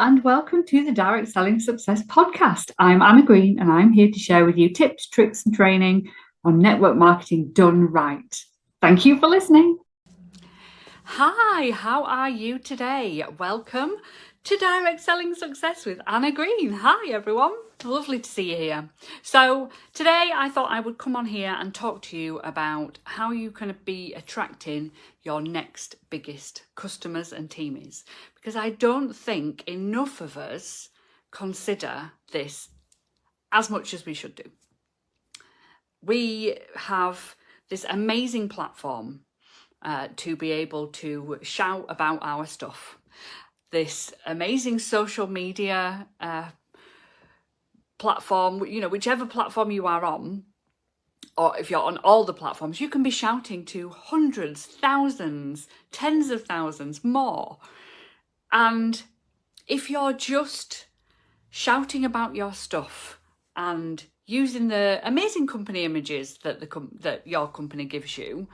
and welcome to the Direct Selling Success Podcast. I'm Anna Green and I'm here to share with you tips, tricks, and training on network marketing done right. Thank you for listening. Hi, how are you today? Welcome to Direct Selling Success with Anna Green. Hi everyone, lovely to see you here. So today I thought I would come on here and talk to you about how you can be attracting your next biggest customers and teamies, because I don't think enough of us consider this as much as we should do. We have this amazing platform to be able to shout about our stuff. This amazing social media platform, whichever platform you are on, or if you're on all the platforms, you can be shouting to hundreds, thousands, tens of thousands more. And if you're just shouting about your stuff and using the amazing company images that your company gives you,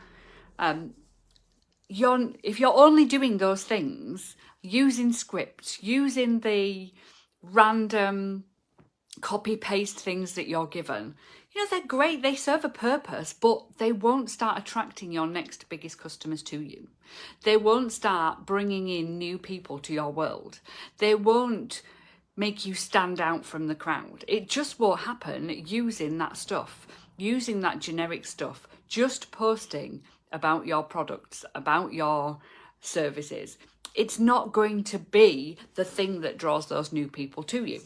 if you're only doing those things, using scripts, using the random copy-paste things that you're given, they're great, they serve a purpose, but they won't start attracting your next biggest customers to you. They won't start bringing in new people to your world. They won't make you stand out from the crowd. It just won't happen using that stuff, using that generic stuff, just posting about your products, about your services. It's not going to be the thing that draws those new people to you.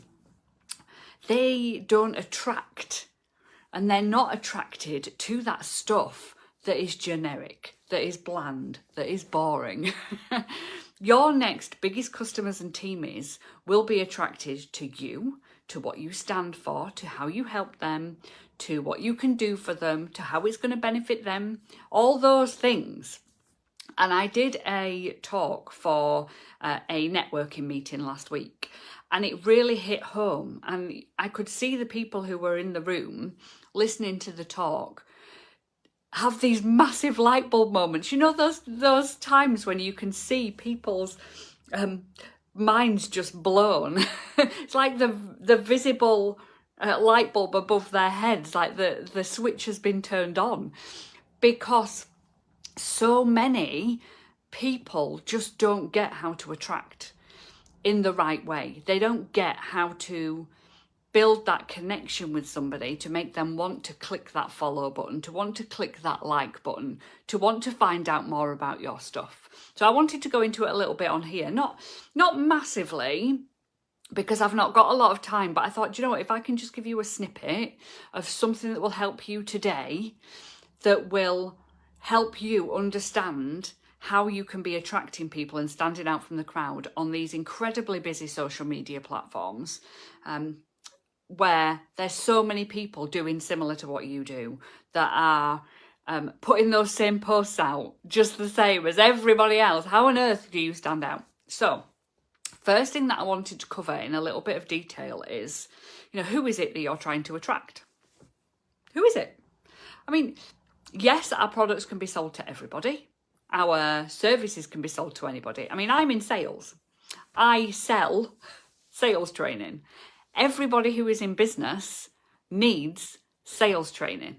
They don't attract, and they're not attracted to that stuff that is generic, that is bland, that is boring. Your next biggest customers and teamies will be attracted to you, to what you stand for, to how you help them, to what you can do for them, to how it's going to benefit them, all those things. And I did a talk for a networking meeting last week, and it really hit home. And I could see the people who were in the room listening to the talk have these massive light bulb moments. Those times when you can see people's minds just blown. It's like the visible light bulb above their heads, like the switch has been turned on, because so many people just don't get how to attract in the right way. They don't get how to build that connection with somebody to make them want to click that follow button, to want to click that like button, to want to find out more about your stuff. So I wanted to go into it a little bit on here, not massively, because I've not got a lot of time, but I thought, if I can just give you a snippet of something that will help you today, that will help you understand how you can be attracting people and standing out from the crowd on these incredibly busy social media platforms, where there's so many people doing similar to what you do, that are putting those same posts out just the same as everybody else. How on earth do you stand out? So first thing that I wanted to cover in a little bit of detail is, who is it that you're trying to attract? Who is it? I mean, yes, our products can be sold to everybody. Our services can be sold to anybody. I mean, I'm in sales. I sell sales training. Everybody who is in business needs sales training.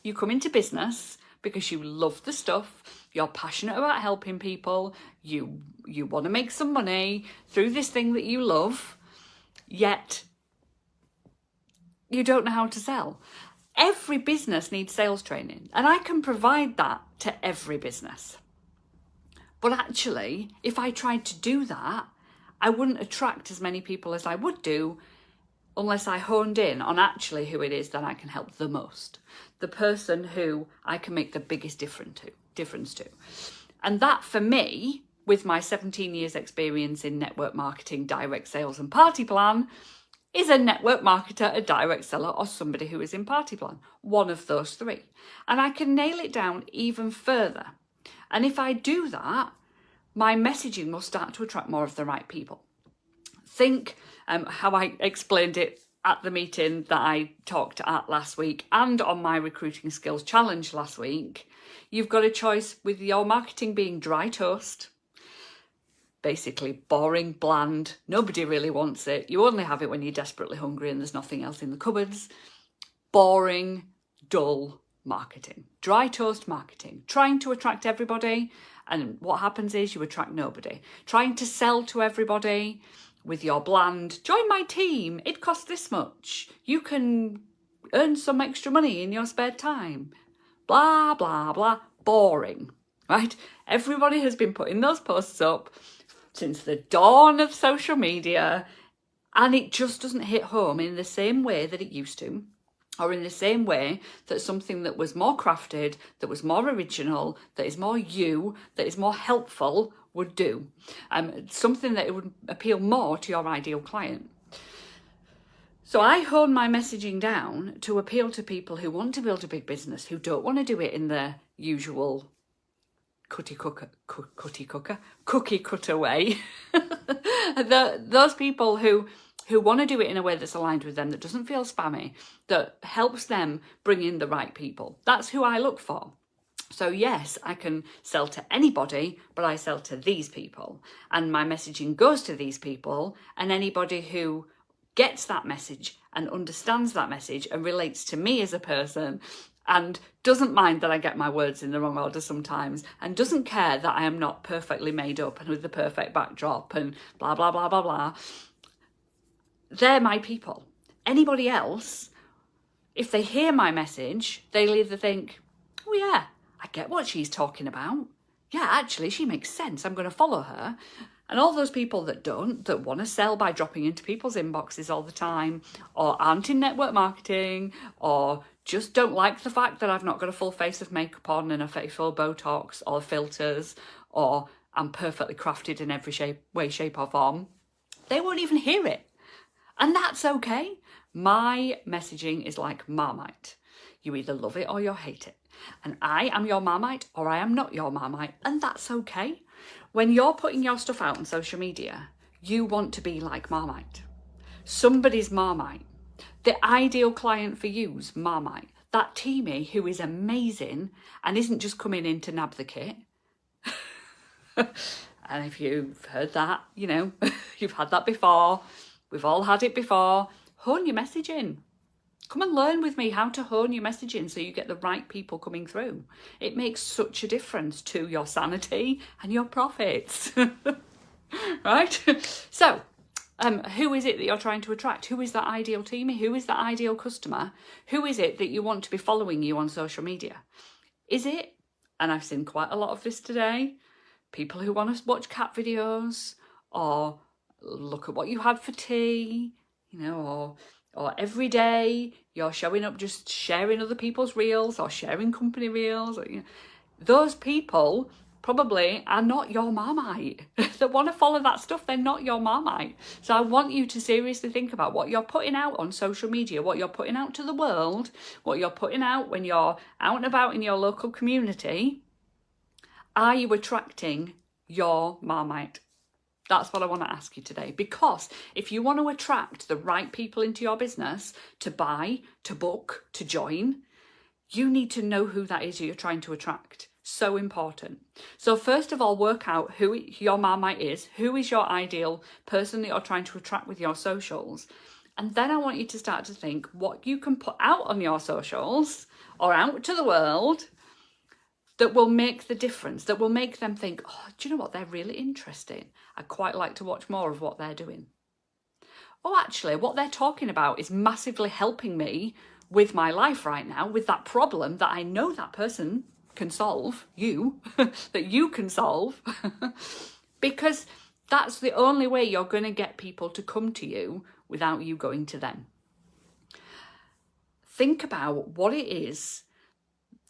You come into business because you love the stuff, you're passionate about helping people, you want to make some money through this thing that you love, yet you don't know how to sell. Every business needs sales training, and I can provide that to every business. But actually, if I tried to do that, I wouldn't attract as many people as I would do unless I honed in on actually who it is that I can help the most, the person who I can make the biggest difference to. And that, for me, with my 17 years experience in network marketing, direct sales and party plan, is a network marketer, a direct seller, or somebody who is in party plan. One of those three. And I can nail it down even further. And if I do that, my messaging will start to attract more of the right people. Think how I explained it at the meeting that I talked at last week and on my recruiting skills challenge last week. You've got a choice with your marketing being dry toast, basically boring, bland, nobody really wants it. You only have it when you're desperately hungry and there's nothing else in the cupboards. Boring, dull marketing. Dry toast marketing. Trying to attract everybody, and what happens is you attract nobody. Trying to sell to everybody with your bland, join my team, it costs this much. You can earn some extra money in your spare time. Blah, blah, blah. Boring, right? Everybody has been putting those posts up since the dawn of social media, and it just doesn't hit home in the same way that it used to, or in the same way that something that was more crafted, that was more original, that is more you, that is more helpful would do. Something that it would appeal more to your ideal client. So I hone my messaging down to appeal to people who want to build a big business, who don't want to do it in the usual cookie cutter way. Those people who want to do it in a way that's aligned with them, that doesn't feel spammy, that helps them bring in the right people. That's who I look for. So yes, I can sell to anybody, but I sell to these people. And my messaging goes to these people, and anybody who gets that message and understands that message and relates to me as a person and doesn't mind that I get my words in the wrong order sometimes, and doesn't care that I am not perfectly made up and with the perfect backdrop and blah, blah, blah, blah, blah. They're my people. Anybody else, if they hear my message, they'll either think, oh yeah, I get what she's talking about. Yeah, actually, she makes sense. I'm going to follow her. And all those people that don't, that want to sell by dropping into people's inboxes all the time, or aren't in network marketing, or just don't like the fact that I've not got a full face of makeup on and a face full of Botox or filters, or I'm perfectly crafted in every way, shape or form, they won't even hear it. And that's okay. My messaging is like Marmite. You either love it or you hate it. And I am your Marmite or I am not your Marmite. And that's okay. When you're putting your stuff out on social media, you want to be like Marmite. Somebody's Marmite. The ideal client for you's Marmite. That teamie who is amazing and isn't just coming in to nab the kit. And if you've heard that, you know, you've had that before. We've all had it before. Hone your messaging. Come and learn with me how to hone your messaging so you get the right people coming through. It makes such a difference to your sanity and your profits. Right? So, who is it that you're trying to attract? Who is that ideal teamie? Who is that ideal customer? Who is it that you want to be following you on social media? Is it, and I've seen quite a lot of this today, people who want to watch cat videos, or look at what you had for tea, you know, or every day you're showing up just sharing other people's reels or sharing company reels. Or, you know, those people probably are not your Marmite. They want to follow that stuff, they're not your Marmite. So I want you to seriously think about what you're putting out on social media, what you're putting out to the world, what you're putting out when you're out and about in your local community. Are you attracting your Marmite? That's what I want to ask you today, because if you want to attract the right people into your business to buy, to book, to join, you need to know who that is you're trying to attract. So important. So first of all, work out who your Marmite is, who is your ideal person that you're trying to attract with your socials. And then I want you to start to think what you can put out on your socials or out to the world that will make the difference, that will make them think, oh, do you know what, they're really interesting. I'd quite like to watch more of what they're doing. Oh, actually, what they're talking about is massively helping me with my life right now, with that problem that I know that person can solve, that you can solve, because that's the only way you're going to get people to come to you without you going to them. Think about what it is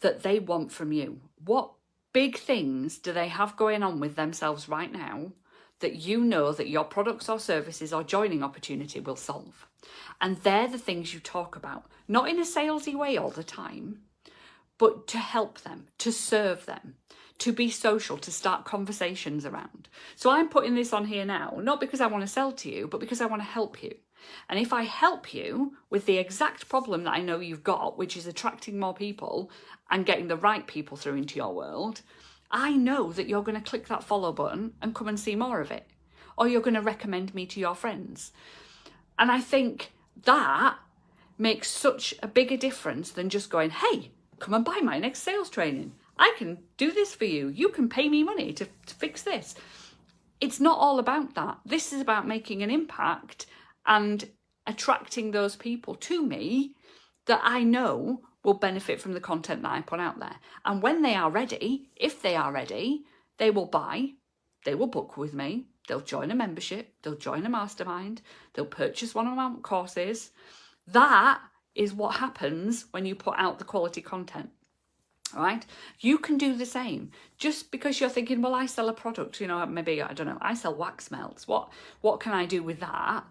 that they want from you. What big things do they have going on with themselves right now that you know that your products or services or joining opportunity will solve? And they're the things you talk about, not in a salesy way all the time, but to help them, to serve them, to be social, to start conversations around. So I'm putting this on here now, not because I want to sell to you, but because I want to help you. And if I help you with the exact problem that I know you've got, which is attracting more people and getting the right people through into your world, I know that you're going to click that follow button and come and see more of it, or you're going to recommend me to your friends. And I think that makes such a bigger difference than just going, hey, come and buy my next sales training. I can do this for you. You can pay me money to fix this. It's not all about that. This is about making an impact and attracting those people to me that I know will benefit from the content that I put out there. And when they are ready, if they are ready, they will buy, they will book with me, they'll join a membership, they'll join a mastermind, they'll purchase one of my courses. That is what happens when you put out the quality content. All right, you can do the same. Just because you're thinking, well, I sell a product, maybe, I don't know, I sell wax melts. What can I do with that?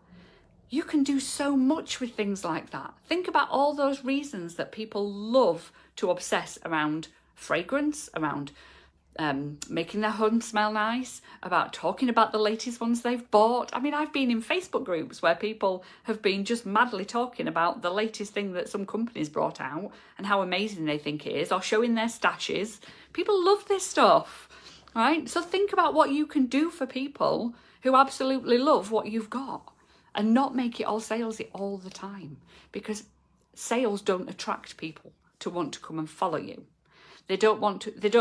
You can do so much with things like that. Think about all those reasons that people love to obsess around fragrance, around making their home smell nice, about talking about the latest ones they've bought. I mean, I've been in Facebook groups where people have been just madly talking about the latest thing that some companies brought out and how amazing they think it is, or showing their stashes. People love this stuff, right? So think about what you can do for people who absolutely love what you've got, and not make it all salesy all the time, because sales don't attract people to want to come and follow you. They don't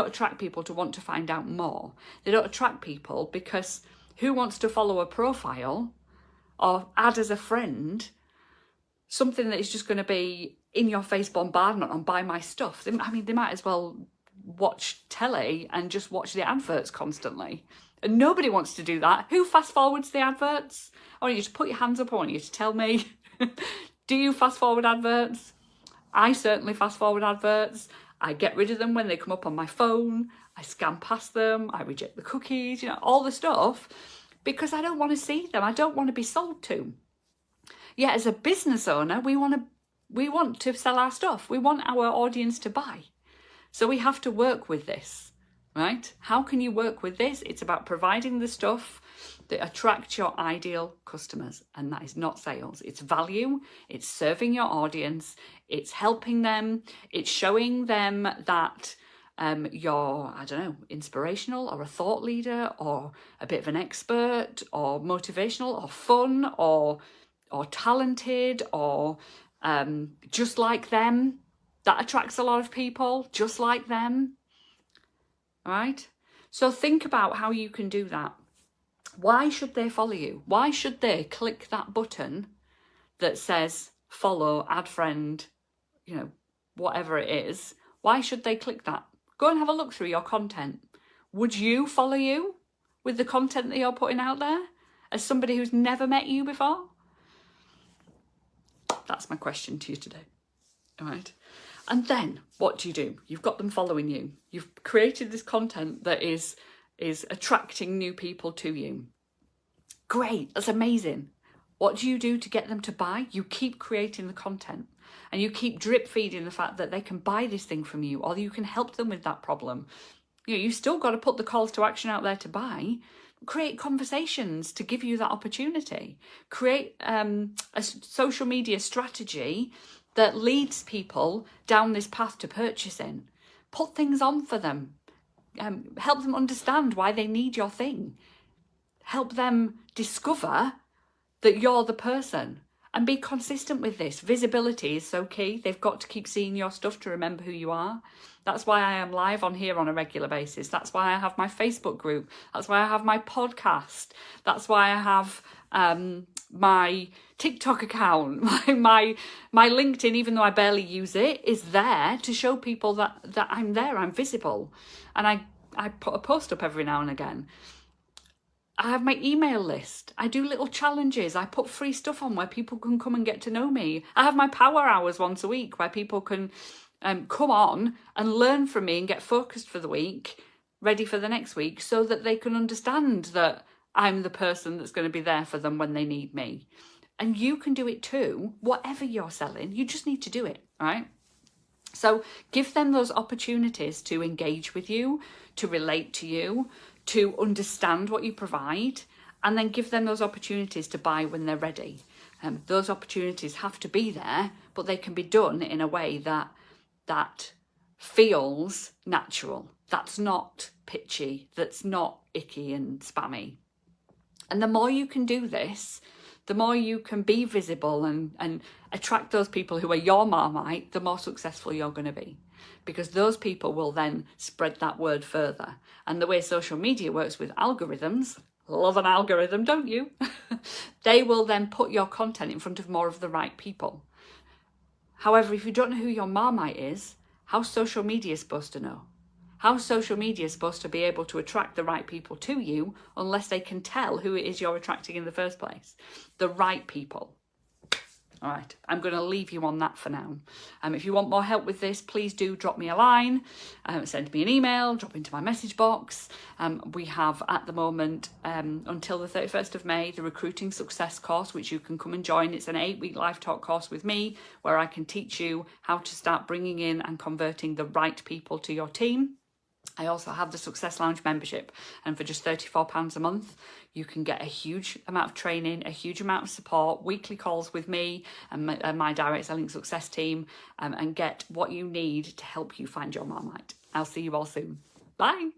attract people to want to find out more. They don't attract people because who wants to follow a profile or add as a friend something that is just going to be in your face bombardment on buy my stuff? They might as well watch telly and just watch the adverts constantly. And nobody wants to do that. Who fast forwards the adverts? I want you to put your hands up. I want you to tell me, do you fast forward adverts? I certainly fast forward adverts. I get rid of them when they come up on my phone. I scan past them. I reject the cookies, all the stuff, because I don't want to see them. I don't want to be sold to. Yet as a business owner, we want to sell our stuff. We want our audience to buy. So we have to work with this, right? How can you work with this? It's about providing the stuff that attracts your ideal customers. And that is not sales. It's value. It's serving your audience. It's helping them. It's showing them that you're, inspirational, or a thought leader, or a bit of an expert, or motivational, or fun, or talented, or just like them. That attracts a lot of people, just like them. All right? So think about how you can do that. Why should they follow you? Why should they click that button that says follow, add friend, whatever it is? Why should they click that? Go and have a look through your content. Would you follow you with the content that you're putting out there as somebody who's never met you before? That's my question to you today. All right. And then what do? You've got them following you. You've created this content that is attracting new people to you. Great, that's amazing. What do you do to get them to buy? You keep creating the content, and you keep drip feeding the fact that they can buy this thing from you, or you can help them with that problem. You've still got to put the calls to action out there to buy. Create conversations to give you that opportunity. Create a social media strategy that leads people down this path to purchasing. Put things on for them. Help them understand why they need your thing. Help them discover that you're the person. And be consistent with this. Visibility is so key. They've got to keep seeing your stuff to remember who you are. That's why I am live on here on a regular basis. That's why I have my Facebook group. That's why I have my podcast. That's why I have my TikTok account. My LinkedIn, even though I barely use it, is there to show people that I'm there, I'm visible. And I put a post up every now and again. I have my email list. I do little challenges. I put free stuff on where people can come and get to know me. I have my power hours once a week where people can come on and learn from me and get focused for the week, ready for the next week, so that they can understand that I'm the person that's going to be there for them when they need me. And you can do it too, whatever you're selling. You just need to do it, right? So give them those opportunities to engage with you, to relate to you, to understand what you provide, and then give them those opportunities to buy when they're ready. Those opportunities have to be there, but they can be done in a way that feels natural. That's not pitchy. That's not icky and spammy. And the more you can do this, the more you can be visible and attract those people who are your Marmite, the more successful you're going to be. Because those people will then spread that word further. And the way social media works with algorithms, love an algorithm, don't you? They will then put your content in front of more of the right people. However, if you don't know who your Marmite is, how's social media supposed to know? How's social media supposed to be able to attract the right people to you unless they can tell who it is you're attracting in the first place? The right people. All right, I'm going to leave you on that for now. If you want more help with this, please do drop me a line, send me an email, drop into my message box. We have at the moment, until the 31st of May, the Recruiting Success course, which you can come and join. It's an 8-week live talk course with me where I can teach you how to start bringing in and converting the right people to your team. I also have the Success Lounge membership, and for just £34 a month, you can get a huge amount of training, a huge amount of support, weekly calls with me and my direct selling success team, and get what you need to help you find your Marmite. I'll see you all soon. Bye.